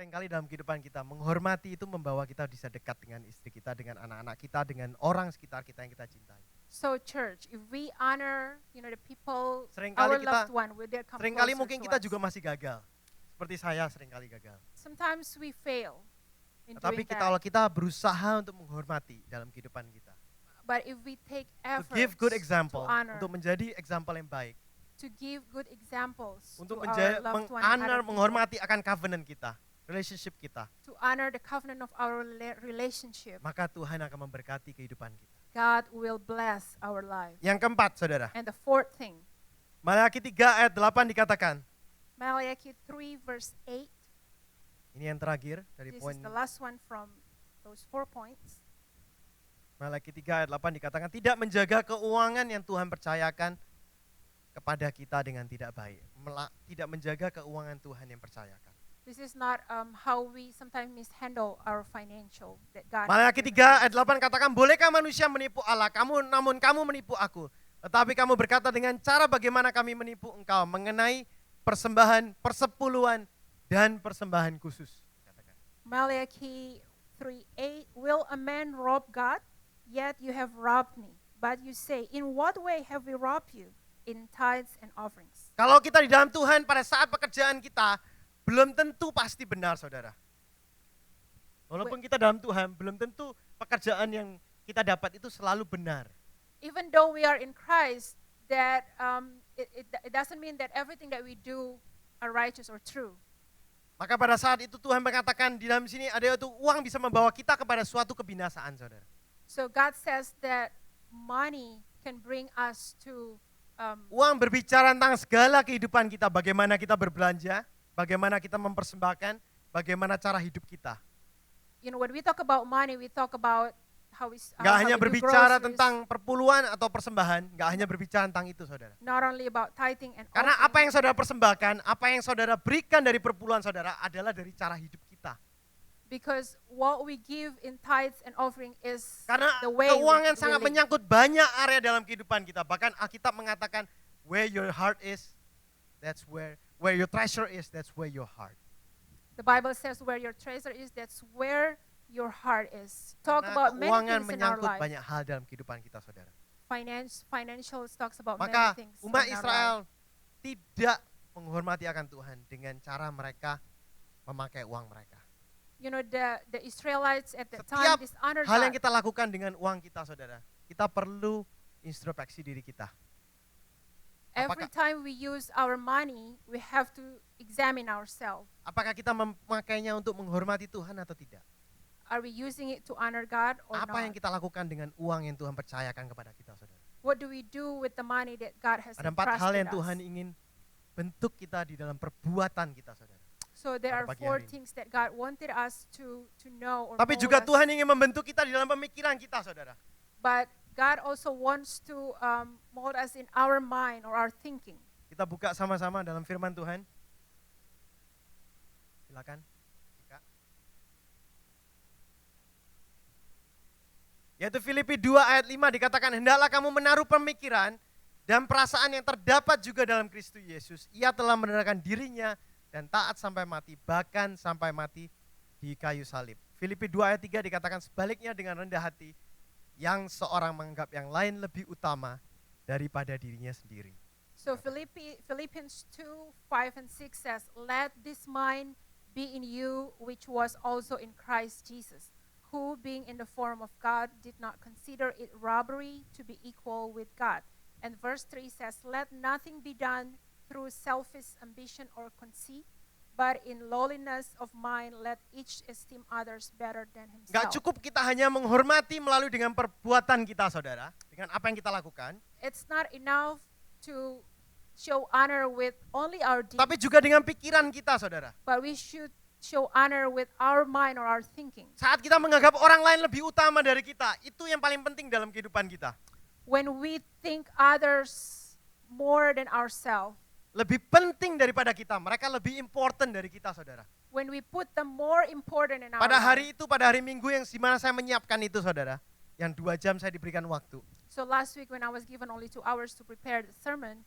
Seringkali dalam kehidupan kita, menghormati itu membawa kita bisa dekat dengan istri kita, dengan anak-anak kita, dengan orang sekitar kita yang kita cintai. So church, if we honor, the people, Seringkali our loved one, will they come Seringkali closer mungkin to kita us. juga masih gagal. Seperti saya seringkali gagal. Sometimes we fail in Tetapi doing that. kalau kita berusaha untuk menghormati dalam kehidupan kita, But if we take to efforts give good example, to honor, untuk menjadi example yang baik, to give good examples untuk to our loved one, and other people, menghormati akan covenant kita, relationship kita, to honor the covenant of our relationship, maka Tuhan akan memberkati kehidupan kita. God will bless our life. Yang keempat, saudara, And the fourth thing, Maleakhi 3 ayat 8 dikatakan, Malachi 3 verse 8, ini yang terakhir dari this poin is the last one from those 4 points. Maleakhi 3 ayat 8 dikatakan, tidak menjaga keuangan yang Tuhan percayakan kepada kita dengan tidak baik. Tidak menjaga keuangan Tuhan yang percayakan. This is not how we sometimes mishandle our financial that God. Maleakhi 3 ayat 8 katakan, bolehkah manusia menipu Allah? Namun kamu menipu aku. Tetapi kamu berkata dengan cara bagaimana kami menipu engkau mengenai persembahan, persepuluhan, dan persembahan khusus. Katakan. Malachi 3:8, will a man rob God? Yet you have robbed me. But you say, in what way have we robbed you? In tithes and offerings. Kalau kita di dalam Tuhan pada saat pekerjaan kita, belum tentu pasti benar, saudara. Walaupun kita dalam Tuhan, belum tentu pekerjaan yang kita dapat itu selalu benar. Even though we are in Christ, that it doesn't mean that everything that we do are righteous or true. Maka pada saat itu Tuhan mengatakan di dalam sini ada itu uang bisa membawa kita kepada suatu kebinasaan, saudara. So God says that money can bring us to uang berbicara tentang segala kehidupan kita, bagaimana kita berbelanja, bagaimana kita mempersembahkan, bagaimana cara hidup kita. When we talk about money, we talk about how we Nggak hanya we do berbicara groceries. tentang perpuluhan atau persembahan, nggak hanya berbicara tentang itu, saudara. Not only about tithing and Karena offering, apa yang saudara persembahkan, apa yang saudara berikan dari perpuluhan saudara adalah dari cara hidup kita. because what we give in tithes and offering is Karena the way keuangan we sangat live. menyangkut banyak area dalam kehidupan kita. Bahkan Alkitab mengatakan, where your heart is, that's where your treasure is, that's where your heart. The Bible says where your treasure is, that's where your heart is. Talk Karena about many keuangan things in our menyangkut life. banyak hal dalam kehidupan kita, saudara. Financial talks about Maka many things umat in our life. Israel tidak menghormati akan Tuhan dengan cara mereka memakai uang mereka. The Israelites at that Setiap time dishonored hal yang God. kita lakukan dengan uang kita, saudara, kita perlu introspeksi diri kita. Every time we use our money, we have to examine ourselves. Apakah kita memakainya untuk menghormati Tuhan atau tidak? Are we using it to honor God or Apa not? yang kita lakukan dengan uang yang Tuhan percayakan kepada kita, saudara? What do we do with the money that God has Ada 4 hal yang entrusted Tuhan us? ingin bentuk kita di dalam perbuatan kita, saudara. So there are pada pagi 4 hari ini. things that God wanted us to know or Tapi mold juga us. Tuhan ingin membentuk kita di dalam pemikiran kita, saudara. But God also wants to mold us in our mind or our thinking. Kita buka sama-sama dalam firman Tuhan. Silakan. Buka. Yaitu Filipi 2 ayat 5 dikatakan, hendaklah kamu menaruh pemikiran dan perasaan yang terdapat juga dalam Kristus Yesus. Ia telah menerangkan dirinya dan taat sampai mati, bahkan sampai mati di kayu salib. Filipi 2 ayat 3 dikatakan sebaliknya dengan rendah hati, yang seorang menganggap yang lain lebih utama daripada dirinya sendiri. So Philippians 2, 5 and 6 says, let this mind be in you which was also in Christ Jesus, who being in the form of God did not consider it robbery to be equal with God. And verse 3 says, let nothing be done through selfish ambition or conceit, but in lowliness of mind let each esteem others better than Gak himself. cukup kita hanya menghormati melalui dengan perbuatan kita, saudara, dengan apa yang kita lakukan, It's not enough to show honor with only our deeds, tapi juga dengan pikiran kita, saudara. but we should show honor with our mind or our thinking. Saat kita menganggap orang lain lebih utama dari kita, itu yang paling penting dalam kehidupan kita. When we think others more than ourselves, Lebih penting daripada kita, mereka lebih important dari kita, saudara. when we put them more important in our Pada hari life. itu, pada hari Minggu yang dimana saya menyiapkan itu, saudara, yang 2 jam saya diberikan waktu. So last week when I was given only 2 hours to prepare the sermon,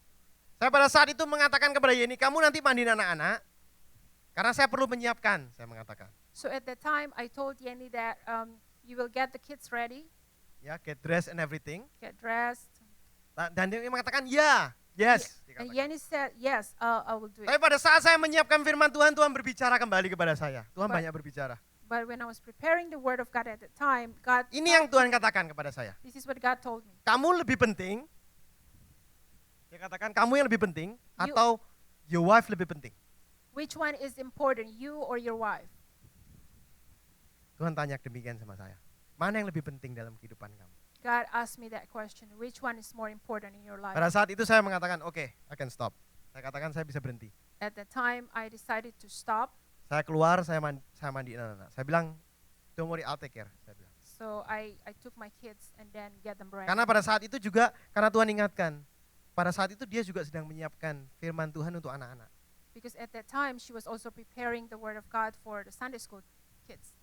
Saya pada saat itu mengatakan kepada Yeni, kamu nanti mandiin anak-anak, Karena saya perlu menyiapkan, saya mengatakan. So at that time, I told Yenny that you will get the kids ready, Ya, get dressed and everything. get dressed. Dan dia mengatakan, ya, yes. And dikatakan. Yenny said, yes, I will do Tapi it. pada saat saya menyiapkan firman Tuhan, Tuhan berbicara kembali kepada saya. Tuhan But- banyak berbicara. But when I was preparing the word of God at that time, God, Ini yang Tuhan katakan kepada saya. this is what God told me. Kamu lebih penting, dia katakan kamu yang lebih penting, You- atau your wife lebih penting. Which one is important, you or your wife? Tuhan tanya demikian sama saya. Mana yang lebih penting dalam kehidupan kamu? God asked me that question. Which one is more important in your life? Pada saat itu saya mengatakan, oke, I can stop. Saya katakan saya bisa berhenti. At that time, I decided to stop. Saya keluar, saya mandiin anak-anak. Saya bilang, don't worry, I'll take care. Saya bilang. So I took my kids and then get them ready. Karena pada saat itu juga, karena Tuhan ingatkan, pada saat itu dia juga sedang menyiapkan firman Tuhan untuk anak-anak. Because at that time, she was also preparing the word of God for the Sunday school kids.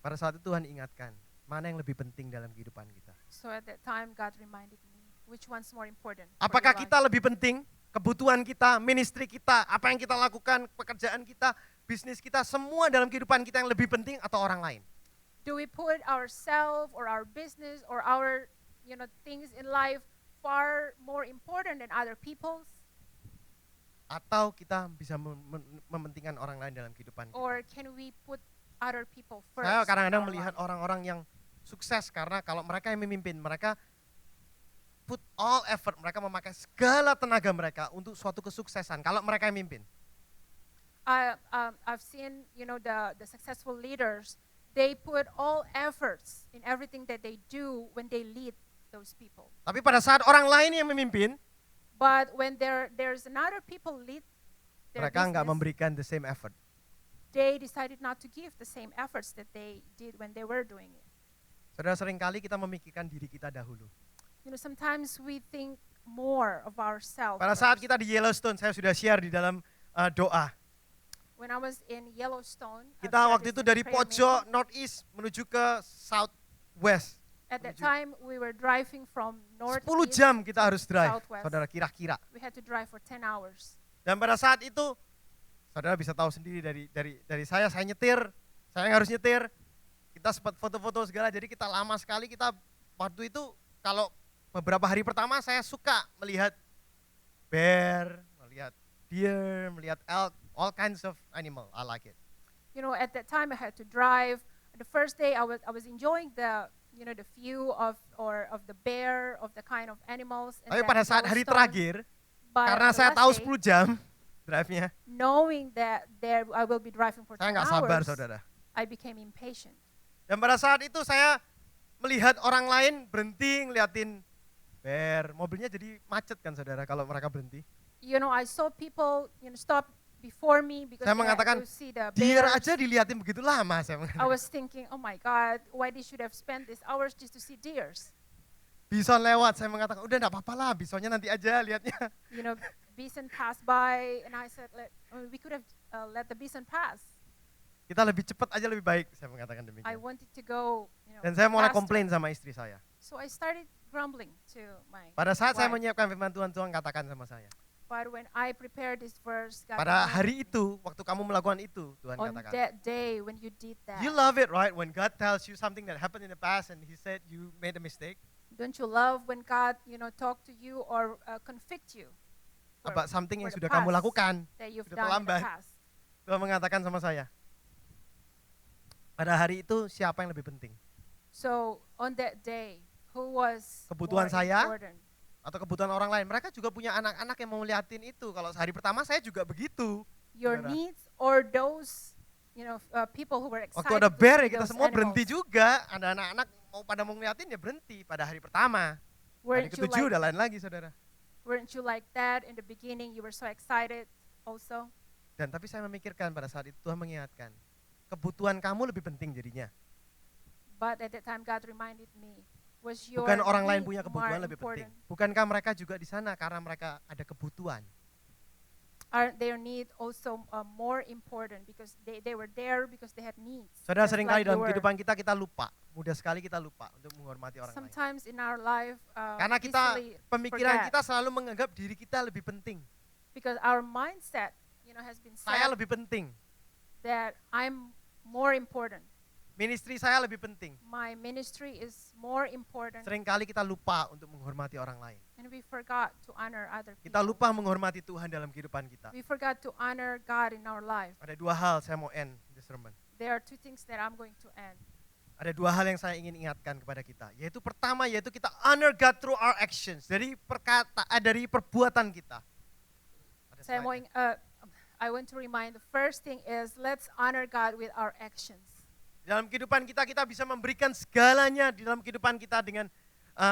Pada saat itu Tuhan ingatkan, mana yang lebih penting dalam kehidupan kita. So at that time, God reminded me, which one's more important? for Apakah your kita life? lebih penting, kebutuhan kita, ministry kita, apa yang kita lakukan, pekerjaan kita, bisnis kita, semua dalam kehidupan kita yang lebih penting atau orang lain? Do we put ourselves or our business or our, things in life far more important than other people's? Atau kita bisa mementingkan orang lain dalam kehidupan kita? Or can we put other people first? Saya in kadang-kadang our melihat life? orang-orang yang sukses karena kalau mereka yang memimpin, mereka put all effort, mereka memakai segala tenaga mereka untuk suatu kesuksesan. Kalau mereka yang mimpin, I've seen, the successful leaders, they put all efforts in everything that they do when they lead those people. tapi pada saat orang lain yang memimpin, But when there's another people lead their mereka nggak business, memberikan the same effort. they decided not to give the same efforts that they did when they were doing it. Saudara, seringkali kita memikirkan diri kita dahulu. Sometimes we think more of ourselves. Pada saat first. kita di Yellowstone, saya sudah share di dalam doa. When I was in Yellowstone, I've Kita shared waktu this itu in dari prayer pojok meeting. northeast menuju ke southwest. At that menuju- time, we were driving from 10 north jam kita harus drive, Southwest. saudara, kira-kira. We had to drive for 10 hours. Dan pada saat itu, saudara bisa tahu sendiri dari saya nyetir, saya yang harus nyetir, kita sempat foto-foto segala, jadi kita lama sekali, kita waktu itu kalau beberapa hari pertama saya suka melihat bear, melihat deer, melihat elk, all kinds of animal, I like it. At that time, I had to drive. The first day, I was enjoying the view of the bear, of the kind of animals. in Tapi that pada saat hari Yellowstone. terakhir, But karena the saya last tahu day, 10 jam drive-nya, knowing that there I will be driving for saya 10 nggak sabar, hours, saudara. I became impatient. Dan pada saat itu saya melihat orang lain berhenti ngeliatin bear, mobilnya jadi macet kan saudara kalau mereka berhenti. I saw people stop before me because Saya they had mengatakan, to see the Deer bears. aja diliatin begitu lama, saya I mengatakan. was thinking, oh my God, why they should have spent these hours just to see deers? Bison lewat, saya mengatakan udah enggak apa-apa lah, bisonnya nanti aja lihatnya. Bison passed by, and I said, we could have let the bison pass. Kita lebih cepat aja lebih baik, saya mengatakan I demikian. wanted to go, Dan saya mulai faster. komplain sama istri saya. So I started grumbling to my Pada saat saya wife. menyiapkan firman Tuhan, Tuhan katakan sama saya. But when I prepared this verse, God Pada reminded hari me, itu, waktu kamu melakukan itu, Tuhan on katakan. that day when you did that, You love it, right? When God tells you something that happened in the past and He said you made a mistake don't you love when God, talk to you or convict you for about something yang for the sudah kamu past lakukan. that you've sudah done in terlambat. the past? Tuhan mengatakan sama saya. Pada hari itu siapa yang lebih penting? So on that day, who was Kebutuhan more saya? important? Atau kebutuhan orang lain? Mereka juga punya anak-anak yang mau liatin itu. Kalau hari pertama saya juga begitu. Your Saudara. needs or those, people who were excited Waktu ada to bear see ya kita those semua berhenti animals? juga. Ada anak-anak pada mau ngeliatin ya berhenti pada hari pertama. Hari Weren't you ketujuh like udah lain lagi saudara. Weren't you like that in the beginning? You were so excited also. Dan tapi saya memikirkan pada saat itu Tuhan mengingatkan. Kebutuhan kamu lebih penting jadinya. But at that time, God reminded me, was your Bukan orang lain need punya more kebutuhan lebih penting. important? Bukankah mereka juga di sana karena mereka ada kebutuhan. Aren't their need also more important because they were there because they had needs? Saudara, just seringkali like you dalam were. kehidupan kita lupa. Mudah sekali kita lupa untuk menghormati orang lain. Sometimes in our life, Karena kita, easily pemikiran forget. kita selalu menganggap diri kita lebih penting. because our mindset, has been Saya set lebih penting. that I'm more important. Ministry saya lebih penting. My ministry is more important, Seringkali kita lupa untuk menghormati orang lain. and we forgot to honor other Kita people. lupa menghormati Tuhan dalam kehidupan kita. We forgot to honor God in our life. Ada dua hal saya mau end this sermon. There are two things that I'm going to end. Ada dua hal yang saya ingin ingatkan kepada kita. Yaitu pertama, yaitu kita honor God through our actions. Dari perbuatan kita. Ada Saya mau slide-nya. I want to remind, the first thing is let's honor God with our actions. Dalam kehidupan kita, kita bisa memberikan segalanya di dalam kehidupan kita dengan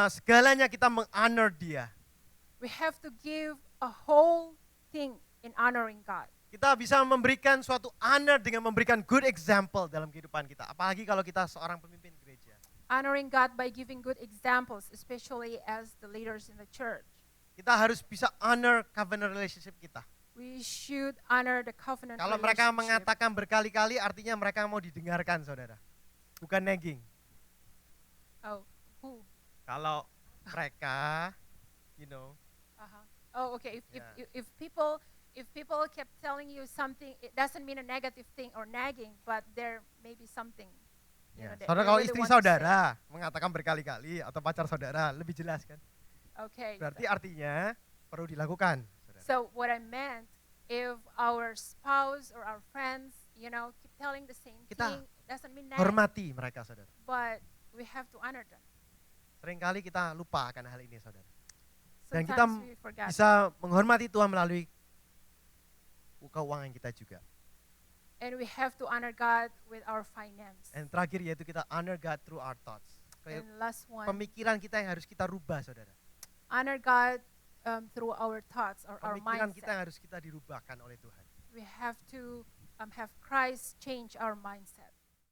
segalanya kita menghonor Dia. We have to give a whole thing in honoring God. Kita bisa memberikan suatu honor dengan memberikan good example dalam kehidupan kita. Apalagi kalau kita seorang pemimpin gereja. Honoring God by giving good examples, especially as the leaders in the church. Kita harus bisa honor covenant relationship kita. We should honor the covenant Kalau mereka relationship. mengatakan berkali-kali, artinya mereka mau didengarkan, saudara. Bukan nagging. Oh, who? Kalau mereka, you know, Uh-huh. Oh, okay. Yeah. If people kept telling you something, it doesn't mean a negative thing or nagging, but there may be something. ya. That Saudara, they kalau really istri want to say. saudara mengatakan berkali-kali atau pacar saudara, lebih jelas kan? Okay. Berarti artinya perlu dilakukan. Saudara. So what I meant, if our spouse or our friends, keep telling the same Kita thing, it doesn't mean nagging, Hormati mereka, saudara. but we have to honor them. Seringkali kita lupa akan hal ini, saudara. Dan kita Sometimes we forget. bisa menghormati Tuhan melalui keuangan kita juga. And we have to honor God with our finance. Dan terakhir yaitu kita honor God through our thoughts. Kayak And last one, pemikiran kita yang harus kita rubah, saudara. honor God through our thoughts or our Pemikiran kita mindset. yang harus kita dirubahkan oleh Tuhan. We have to have Christ change our mindset.